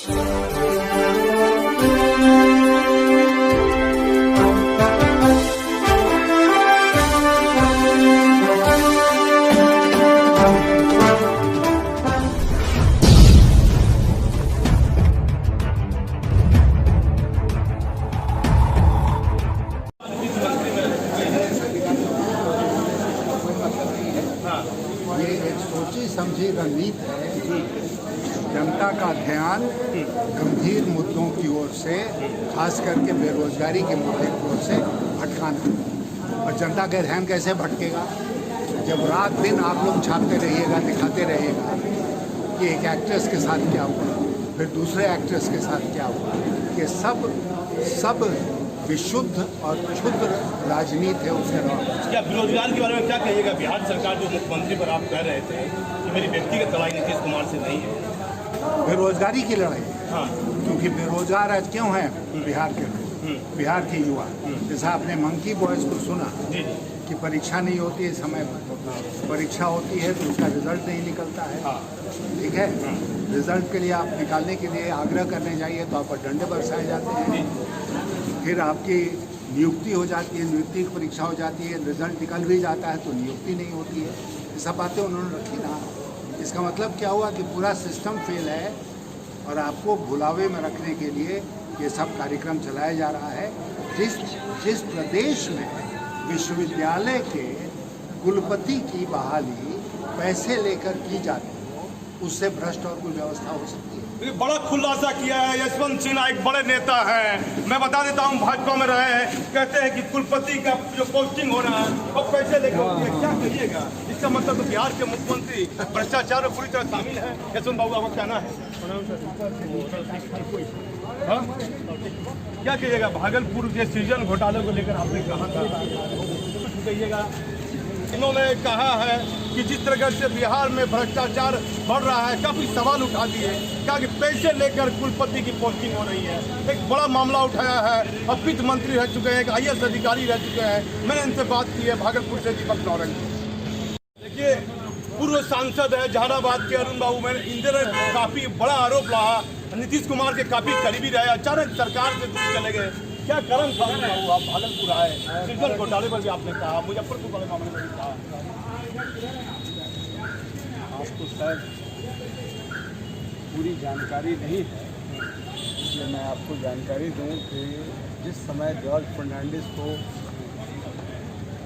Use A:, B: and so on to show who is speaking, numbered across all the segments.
A: ये एक सोची समझी रणनीति है जनता का ध्यान गंभीर मुद्दों की ओर से, खास करके बेरोजगारी के मुद्दे की ओर से भटकाना। और जनता का ध्यान कैसे भटकेगा जब रात दिन आप लोग छापते रहिएगा, दिखाते रहिएगा कि एक एक्ट्रेस के साथ क्या हुआ, फिर दूसरे एक्ट्रेस के साथ क्या हुआ। ये सब विशुद्ध और क्षुद्र राजनीति है उसके अलावा।
B: क्या बेरोजगार के बारे में क्या कहिएगा? बिहार सरकार जो मुख्यमंत्री पर आप कह रहे थे कि मेरी व्यक्तिगत लड़ाई नीतीश कुमार से नहीं है,
A: बेरोजगारी की लड़ाई है।
B: हाँ,
A: क्योंकि बेरोजगार आज क्यों है बिहार के लोग, बिहार के युवा। जैसा आपने मंकी बॉयज को सुना कि परीक्षा नहीं होती है समय पर, परीक्षा होती है तो उसका रिजल्ट नहीं निकलता है। ठीक है, रिजल्ट के लिए आप निकालने के लिए आग्रह करने जाइए तो आप पर डंडे बरसाए जाते हैं। फिर आपकी नियुक्ति हो जाती है, नियुक्ति की परीक्षा हो जाती है, रिजल्ट निकल भी जाता है तो नियुक्ति नहीं होती है। ये सब बातें उन्होंने रखी ना। इसका मतलब क्या हुआ कि पूरा सिस्टम फेल है और आपको भुलावे में रखने के लिए ये सब कार्यक्रम चलाया जा रहा है। जिस प्रदेश में विश्वविद्यालय के कुलपति की बहाली पैसे लेकर की जाती हो, उससे भ्रष्ट और कोई व्यवस्था हो सकती है?
B: बड़ा खुलासा किया है यशवंत सिन्हा, एक बड़े नेता हैं। मैं बता देता हूँ, भाजपा में रहे हैं। कहते हैं कि कुलपति का जो पोस्टिंग हो रहा है वो पैसे लेकर होती है। क्या कहिएगा? इसका मतलब तो बिहार के मुख्यमंत्री भ्रष्टाचार में पूरी तरह शामिल है। यशवंत बाबू, आपका कहना है? क्या कहिएगा? भागलपुर के सृजन घोटाले को लेकर आपने कहा था, कुछ कहिएगा? इन्होंने कहा है कि जिस तरह से बिहार में भ्रष्टाचार बढ़ रहा है, काफी सवाल उठा दिए। कहा कि पैसे लेकर कुलपति की पोस्टिंग हो रही है। एक बड़ा मामला उठाया है। अब वित्त मंत्री रह चुके हैं, एक IAS अधिकारी रह चुके हैं। मैंने इनसे बात की है, भागलपुर से दीपक नौरंगी। देखिए, पूर्व सांसद है जहानाबाद के अरुण बाबू, मैंने इनसे काफी बड़ा आरोप लगा, नीतीश कुमार के काफी करीबी रहे, अचानक सरकार से दूर चले गए। क्या कारण था बाबू? आप भागलपुर आए, सृजन घोटाले पर भी आपने कहा, मुजफ्फरपुर वाले मामले में भी कहा।
C: आपको शायद पूरी जानकारी नहीं है, इसलिए मैं आपको जानकारी दूं कि जिस समय जॉर्ज फर्नांडिस को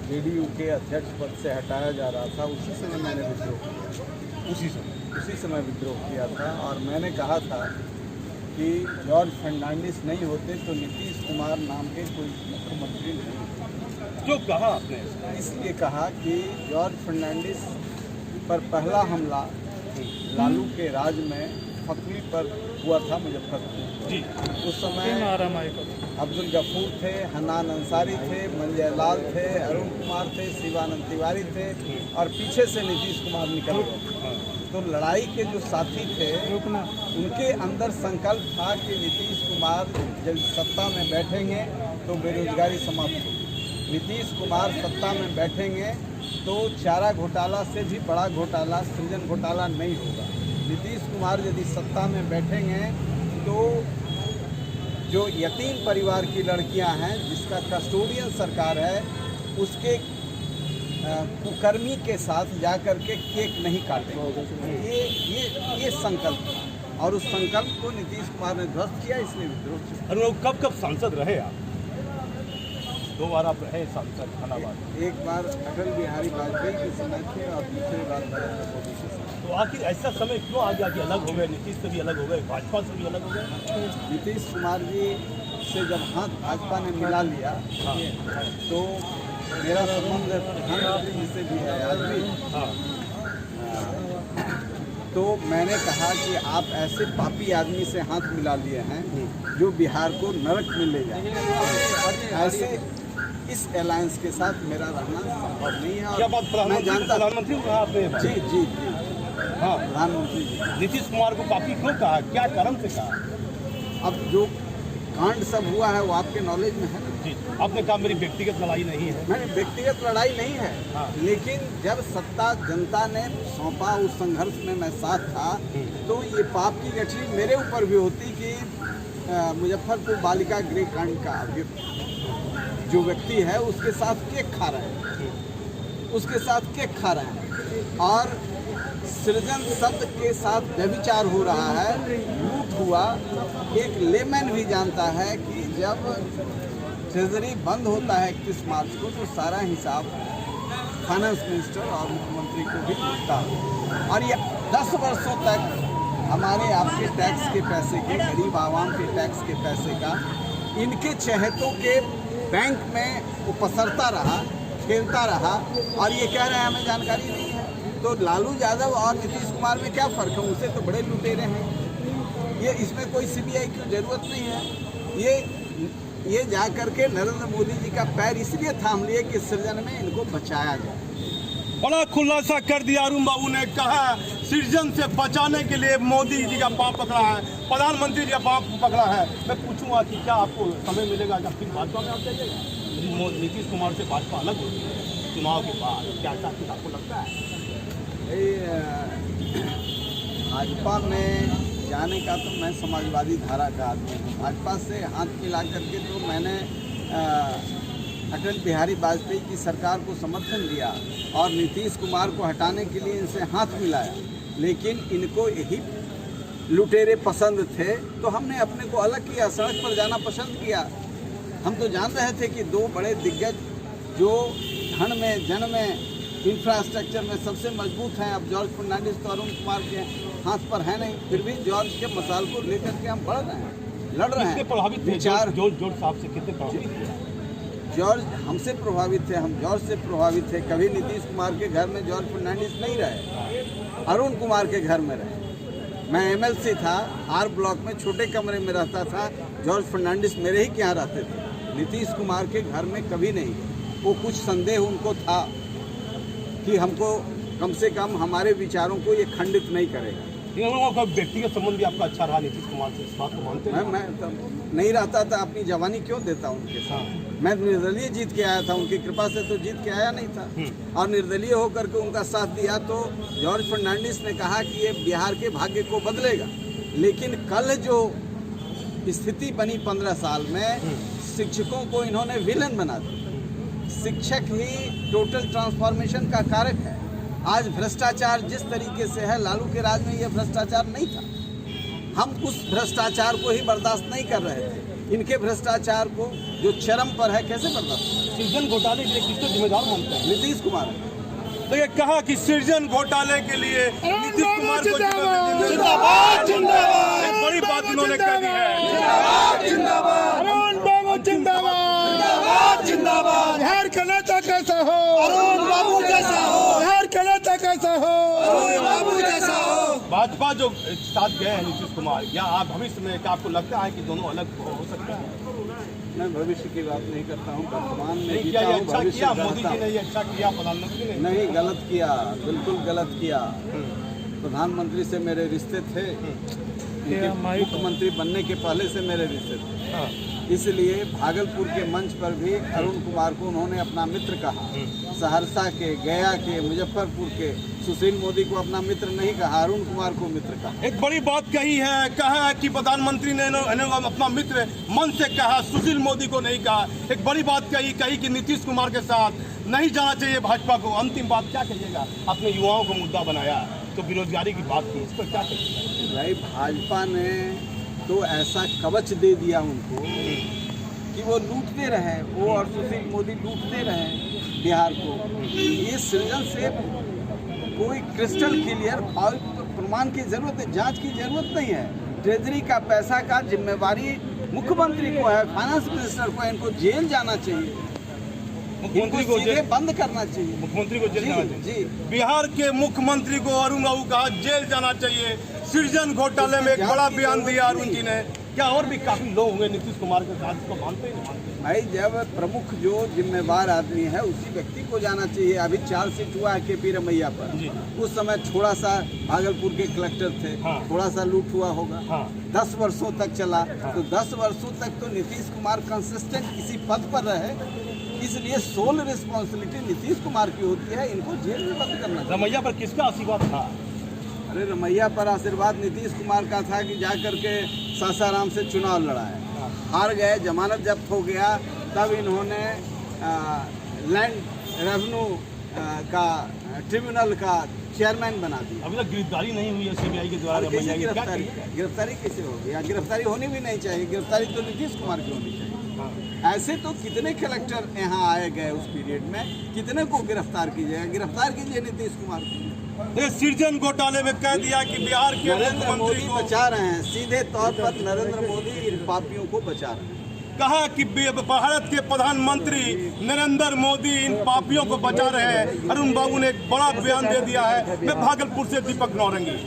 C: JDU के अध्यक्ष पद से हटाया जा रहा था, उसी समय मैंने विद्रोह किया, उसी समय विद्रोह किया था। और मैंने कहा था कि जॉर्ज फर्नांडिस नहीं होते तो नीतीश कुमार नाम के कोई मुख्यमंत्री नहीं होते।
B: क्यों कहा आपने?
C: इसलिए कहा कि जॉर्ज फर्नांडिस पर पहला हमला लालू के राज में फकरी पर हुआ था मुजफ्फरपुर जी। उस समय अब्दुल गफूर थे, हन्नान अंसारी थे, मंजय लाल थे, अरुण कुमार थे, शिवानंद तिवारी थे और पीछे से नीतीश कुमार निकल गए। तो लड़ाई के जो साथी थे उनके अंदर संकल्प था कि नीतीश कुमार जब सत्ता में बैठेंगे तो बेरोजगारी समाप्त होगी, नीतीश कुमार सत्ता में बैठेंगे तो चारा घोटाला से भी बड़ा घोटाला सृजन घोटाला नहीं होगा, नीतीश कुमार यदि सत्ता में बैठेंगे तो जो यतीम परिवार की लड़कियां हैं जिसका कस्टोडियन सरकार है उसके कुकर्मी के साथ जाकर के केक नहीं काटेंगे। ये संकल्प था और उस संकल्प को नीतीश कुमार ने ध्वस्त किया, इसलिए विद्रोह किया।
B: अरे कब सांसद रहे आप? 2 बार आप रहे सांसद जहानाबाद।
C: एक बार अटल बिहारी वाजपेयी के समय थे और दूसरी बार नरेंद्र मोदी के समय।
B: तो आखिर ऐसा समय क्यों आ गया कि अलग हो गए, नीतीश से भी अलग हो गए, भाजपा से भी अलग हो गए?
C: नीतीश कुमार जी से जब हाथ भाजपा ने मिला लिया तो मेरा संबंध प्रधानमंत्री जी से भी है आज भी। तो मैंने कहा कि आप ऐसे पापी आदमी से हाथ मिला लिए हैं जो बिहार को नरक में ले जाए, ऐसे इस अलायंस के साथ मेरा रहना संभव नहीं है।
B: क्या बात प्रधानमंत्री को कहा आपने?
C: जी जी जी
B: हाँ,
C: प्रधानमंत्री जी।
B: नीतीश कुमार को पापी क्यों कहा, क्या कारण से कहा?
C: अब जो कांड सब हुआ है वो आपके नॉलेज में है ना।
B: जी, आपने कहा मेरी व्यक्तिगत लड़ाई नहीं है।
C: मैंने व्यक्तिगत लड़ाई नहीं है, लेकिन जब सत्ता जनता ने सौंपा उस संघर्ष में मैं साथ था, तो ये पाप की गठरी मेरे ऊपर भी होती कि मुजफ्फरपुर बालिका गृह कांड का जो व्यक्ति है उसके साथ केक खा रहे हैं, उसके साथ केक खा रहे हैं, और सृजन शब्द के साथ व्यभिचार हो रहा है, लूट हुआ। एक लेमैन भी जानता है कि जब ट्रेजरी बंद होता है 31 मार्च को, तो सारा हिसाब फाइनेंस मिनिस्टर और मुख्यमंत्री को भी मिलता है, और ये 10 वर्षों तक हमारे आपके टैक्स के पैसे के, गरीब आवाम के टैक्स के पैसे का इनके चहेतों के बैंक में वो पसरता रहा, खेलता रहा, और ये कह रहे हैं हमें जानकारी नहीं है। तो लालू यादव और नीतीश कुमार में क्या फ़र्क है? उनसे तो बड़े लुटेरे हैं। ये इसमें कोई सीबीआई की जरूरत नहीं है। ये जा करके नरेंद्र मोदी जी का पैर इसलिए थाम लिए कि सृजन में इनको बचाया जाए।
B: बड़ा खुलासा कर दिया अरुण बाबू ने, कहा सृजन से बचाने के लिए मोदी जी का पाँव पकड़ा है, प्रधानमंत्री जी का पाँव पकड़ा है। मैं पूछूंगा कि क्या आपको समय मिलेगा जब फिर भाजपा में आप जाइएगा? नीतीश कुमार से भाजपा अलग होती है चुनाव के बाद, क्या ऐसा कुछ आपको लगता है?
C: भाजपा में जाने का तो मैं समाजवादी धारा का आदमी हूँ। भाजपा से हाथ मिला करके तो मैंने अटल बिहारी वाजपेयी की सरकार को समर्थन दिया और नीतीश कुमार को हटाने के लिए इनसे हाथ मिलाया, लेकिन इनको यही लुटेरे पसंद थे, तो हमने अपने को अलग किया, सड़क पर जाना पसंद किया। हम तो जान रहे थे कि दो बड़े दिग्गज जो धन में, जन में, इंफ्रास्ट्रक्चर में सबसे मजबूत हैं, अब जॉर्ज फर्नांडिस तो अरुण कुमार के हाथ पर है नहीं, फिर भी जॉर्ज के मसाल को लेकर के हम बढ़ रहे हैं, लड़ रहे हैं।
B: प्रभावित थे जॉर्ज साहब से? कितने प्रभावित थे?
C: जॉर्ज हमसे प्रभावित थे, हम जॉर्ज से प्रभावित थे। कभी नीतीश कुमार के घर में जॉर्ज फर्नांडिस नहीं रहे, अरुण कुमार के घर में रहे। मैं एमएलसी था, आर ब्लॉक में छोटे कमरे में रहता था, जॉर्ज फर्नांडिस मेरे ही यहाँ रहते थे, नीतीश कुमार के घर में कभी नहीं। वो कुछ संदेह उनको था कि हमको कम से कम हमारे विचारों को ये खंडित नहीं करेगा।
B: का व्यक्तिगत संबंध भी आपका अच्छा रहा नीतीश कुमार से, इस बात को मानते हैं?
C: मैं नहीं रहता था, अपनी जवानी क्यों देता उनके साथ? मैं निर्दलीय जीत के आया था, उनकी कृपा से तो जीत के आया नहीं था, और निर्दलीय होकर के उनका साथ दिया। तो जॉर्ज फर्नांडिस ने कहा कि ये बिहार के भाग्य को बदलेगा, लेकिन कल जो स्थिति बनी 15 साल में, शिक्षकों को इन्होंने विलन बना दिया। शिक्षक ही टोटल ट्रांसफॉर्मेशन का कारक है। आज भ्रष्टाचार जिस तरीके से है, लालू के राज में यह भ्रष्टाचार नहीं था। हम उस भ्रष्टाचार को ही बर्दाश्त नहीं कर रहे थे। इनके भ्रष्टाचार को जो चरम पर है, कैसे बर्दाश्त?
B: सृजन घोटाले के लिए किसको जिम्मेदार मानते हैं?
C: नीतीश कुमार।
B: तो ये कहा कि सृजन घोटाले के लिए नीतीश कुमार को
D: जिंदाबाद, जिंदाबाद,
B: एक बड़ी बात इन्होंने कह दी है।
D: अरुण बाबू जिंदाबाद, जिंदाबाद। बिहार का नेता कैसा हो? अरुण बाबू जैसा हो। बिहार का नेता कैसा हो? अरुण बाबू जैसा हो।
B: भाजपा जो साथ गए हैं नीतीश कुमार, या आप भविष्य में क्या आपको लगता है कि दोनों अलग हो सकते हैं?
C: मैं भविष्य की बात नहीं करता हूँ, वर्तमान में
B: नहीं
C: जीता
B: किया,
C: हूँ,
B: अच्छा
C: भविष्य
B: किया
C: चाहता
B: मोदी जी ने,
C: हूँ।
B: ये अच्छा किया प्रधानमंत्री ने?
C: नहीं, गलत किया, बिल्कुल गलत किया। प्रधानमंत्री से मेरे रिश्ते थे, मुख्यमंत्री बनने के पहले से मेरे रिश्ते थे, इसलिए भागलपुर के मंच पर भी अरुण कुमार को उन्होंने अपना मित्र कहा। सहरसा के, गया के, मुजफ्फरपुर के सुशील मोदी को अपना मित्र नहीं कहा, अरुण कुमार को मित्र कहा।
B: एक बड़ी बात कही है, कहा है कि प्रधानमंत्री ने अपना मित्र मन से कहा, सुशील मोदी को नहीं कहा। एक बड़ी बात कही कि नीतीश कुमार के साथ नहीं जाना चाहिए भाजपा को। अंतिम बात क्या कहिएगा? अपने युवाओं को मुद्दा बनाया तो बेरोजगारी की बात की, इस पर क्या कहिएगा?
C: भाई, भाजपा ने तो ऐसा कवच दे दिया उनको कि वो लूटते रहे, वो और सुशील मोदी लूटते रहे बिहार को। ये सृजन से कोई क्रिस्टल क्लियर प्रमाण की जरूरत है, जांच की जरूरत नहीं है। ट्रेजरी का पैसा का जिम्मेवारी मुख्यमंत्री को है, फाइनेंस मिनिस्टर को। इनको जेल जाना चाहिए,
B: मुख्यमंत्री को जेल
C: बंद करना चाहिए,
B: मुख्यमंत्री को जेल जाना चाहिए।
C: जी,
B: बिहार के मुख्यमंत्री को अरुण बाबू कहा जेल जाना चाहिए। सृजन घोटाले में एक बड़ा बयान दिया अरुण जी ने, क्या और भी काफी लोग होंगे नीतीश कुमार के साथ, इसको मानते ही नहीं मानते?
C: भाई जब प्रमुख जो जिम्मेवार आदमी है उसी व्यक्ति को जाना चाहिए। अभी 4 सीट हुआ है KP रमैया पर। उस समय थोड़ा सा भागलपुर के कलेक्टर थे, थोड़ा सा लूट हुआ होगा। 10 वर्षों तक चला, तो 10 वर्षों तक तो नीतीश कुमार कंसिस्टेंट किसी पद पर रहे, इसलिए सोल रिस्पॉन्सिबिलिटी नीतीश कुमार की होती है, इनको जेल में बंद करना चाहिए।
B: रमैया पर किसका आशीर्वाद था?
C: अरे रमैया पर आशीर्वाद नीतीश कुमार का था कि जा करके सासाराम से चुनाव लड़ा है, हार गए, जमानत जब्त हो गया, तब इन्होंने लैंड रेवेन्यू का ट्रिब्यूनल का चेयरमैन बना दिया।
B: अभी तक गिरफ्तारी नहीं हुई है CBI के द्वारा रमैया की।
C: गिरफ्तारी कैसे होगी? या गिरफ्तारी होनी भी नहीं चाहिए, गिरफ्तारी तो नीतीश कुमार की होनी चाहिए। ऐसे तो कितने कलेक्टर यहाँ आए गए उस पीरियड में, कितने को गिरफ्तार कीजिएगा? गिरफ्तार कीजिए नीतीश कुमार को।
B: सृजन घोटाले में कह दिया कि बिहार के
C: नरेंद्र मोदी बचा रहे हैं, सीधे तौर पर नरेंद्र मोदी इन पापियों को बचा रहे हैं।
B: कहा कि भारत के प्रधानमंत्री नरेंद्र मोदी इन पापियों को बचा रहे हैं। अरुण बाबू ने एक बड़ा बयान दे दिया है। मैं भागलपुर से दीपक नौरंगी।